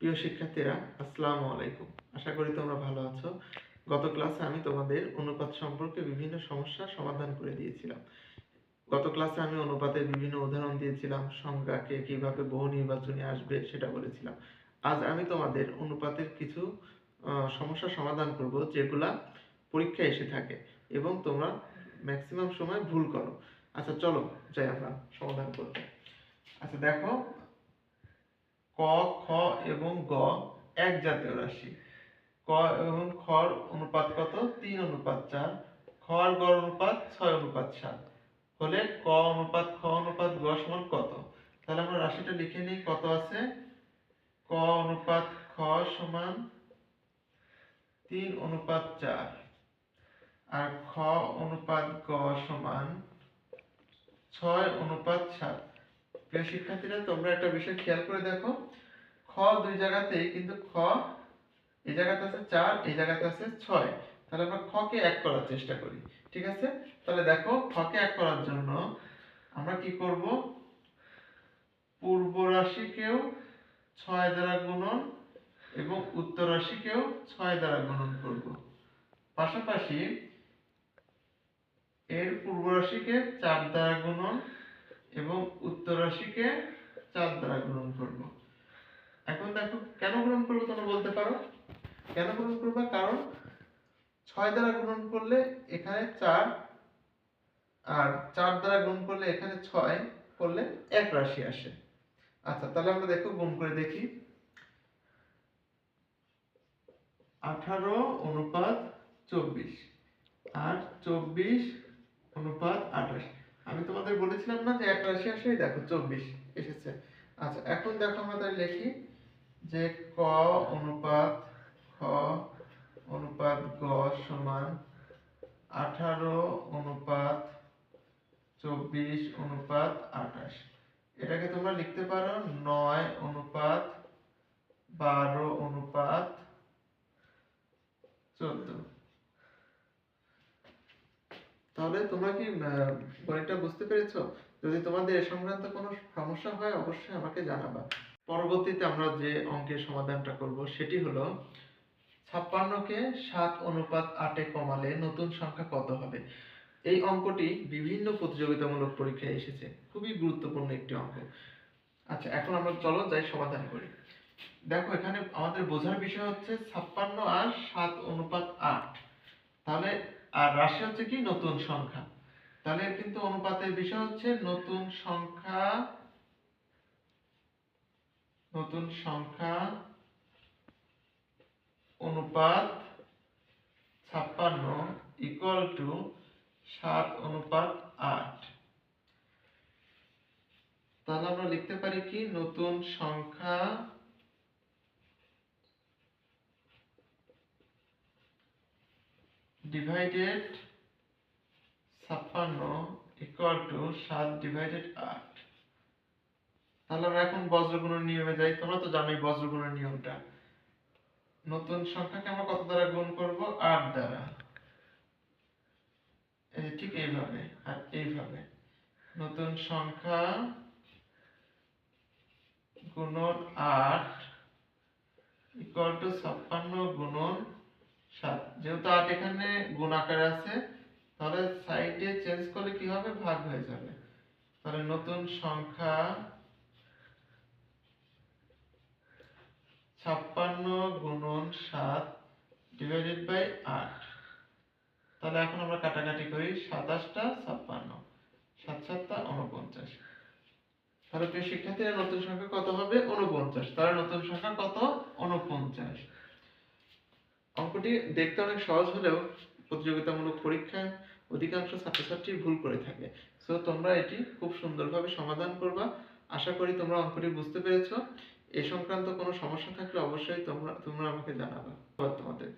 প্রিয় শিক্ষার্থীরা, আসসালামু আলাইকুম। আশা করি তোমরা ভালো আছো। গত ক্লাসে আমি তোমাদের অনুপাত সম্পর্কে বিভিন্ন সমস্যার সমাধান করে দিয়েছিলাম। গত ক্লাসে আমি অনুপাতের বিভিন্ন উদাহরণ দিয়েছিলাম, সংখ্যাকে কিভাবে বহু নির্বাচনী আসবে সেটা বলেছিলাম। আজ আমি তোমাদের অনুপাতের কিছু সমস্যার সমাধান করব যেগুলা পরীক্ষায় এসে থাকে এবং তোমরা ম্যাক্সিমাম সময় ভুল করো। আচ্ছা চলো যাই আমরা সমাধান করব। আচ্ছা দেখো, ক, খ এবং গ এক জাতীয় রাশি। ক এবং খর অনুপাত কত? 3:4। খ আর গ অনুপাত 6:7 হলে ক অনুপাত খ অনুপাত গ সমান কত? তাহলে আমরা রাশিটা লিখে নিই। কত আছে? ক অনুপাত খ সমান 3:4 আর খ অনুপাত গ সমান 6:7। প্রিয় শিক্ষার্থীরা, তোমরা একটা বিষয় খেয়াল করে দেখো, খ দুই জায়গাতেই কিন্তু খ এই জায়গাতে আছে 4, এই জায়গাতে আছে 6। তাহলে আমরা খ কে এক করার চেষ্টা করি। ঠিক আছে? তাহলে দেখো, খ কে এক করার জন্য আমরা কি করব? পূর্ব রাশিকেও 6 দ্বারা গুণন এবং উত্তর রাশিকেও 6 দ্বারা গুণন করব। পাশাপাশি এর পূর্ব রাশিকে 4 দ্বারা গুণন এবং উত্তর রাশিকে 4 দ্বারা গুণন করব। এখন দেখো, কেন গুণন করব তোমরা বলতে পারো? কেন গুণন করবা? কারণ 6 দ্বারা গুণন করলে এখানে 4 আর 4 দ্বারা গুণ করলে এখানে 6 করলে এক রাশি আসে। আচ্ছা, তাহলে আমরা দেখো, গুণ করে দেখি। 18:24 আর 24:28। আমি তোমাদের বলেছিলাম না যে এক রাশি আসে? দেখো 24 এসেছে। আচ্ছা, এখন দেখো আমরা তাহলে লিখি যে ক অনুপাত খ অনুপাত গ সমান 18:24:28। এটাকে তোমরা লিখতে পারো 9:12:14। তাহলে তোমরা কি গণিতটা বুঝতে পেরেছো? যদি তোমাদের এ সংক্রান্ত কোনো সমস্যা হয় অবশ্যই আমাকে জানাবা। পরবর্তীতে আমরা যে অঙ্কের সমাধানটা করব সেটি হলো 56কে 7:8 কমালে নতুন সংখ্যা কত হবে? এই অঙ্কটি বিভিন্ন প্রতিযোগিতামূলক পরীক্ষায় এসেছে। খুবই গুরুত্বপূর্ণ একটি অঙ্ক। আচ্ছা, এখন আমরা চলো যাই সমাধান করি। দেখো, এখানে আমাদের বোঝার বিষয় হচ্ছে 56 আর 7:8। তাহলে আর রাশি হচ্ছে কি? নতুন সংখ্যা। তাহলে কিন্তু অনুপাতের বিষয় হচ্ছে নতুন সংখ্যা অনুপাত 56 ইকুয়াল টু 7:8। তাহলে আমরা লিখতে পারি কি? নতুন সংখ্যা ডিভাইডেড 56 ইকুয়াল টু 7/8। তাহলে আমরা এখন বজ্রগুণের নিয়মে যাই। তোমরা তো জানোই বজ্রগুণের নিয়মটা। নতুন সংখ্যাকে আমরা কত দ্বারা গুণ করব? 8 দ্বারা। এই ঠিক এইভাবে আর এইভাবে। নতুন সংখ্যা গুণন 8 ইকুয়াল টু 56 গুণন 7। যেহেতু 8 এখানে গুণ আকারে আছে, তাহলে সাইডে চেঞ্জ করলে কি হবে? ভাগ হয়ে যাবে। তাহলে নতুন সংখ্যা 56 গুণন 7 ডিভাইডেড বাই 8। তাহলে এখন আমরা কাটাকাটি করি। 27টা 56, 7 7 49। তাহলে প্রিয় শিক্ষার্থীরা, নতুন সংখ্যা কত হবে? 49। তাহলে নতুন সংখ্যা কত? 49। অঙ্কটি দেখতে অনেক সহজ হলেও প্রতিযোগিতামূলক পরীক্ষায় অধিকাংশ ছাত্রছাত্রী ভুল করে থাকে। সো তোমরা এটি খুব সুন্দরভাবে সমাধান করবা। আশা করি তোমরা অঙ্কটি বুঝতে পেরেছো। এ সংক্রান্ত কোনো সমস্যা থাকলে অবশ্যই তোমরা আমাকে জানাবা। ধন্যবাদ তোমাদের।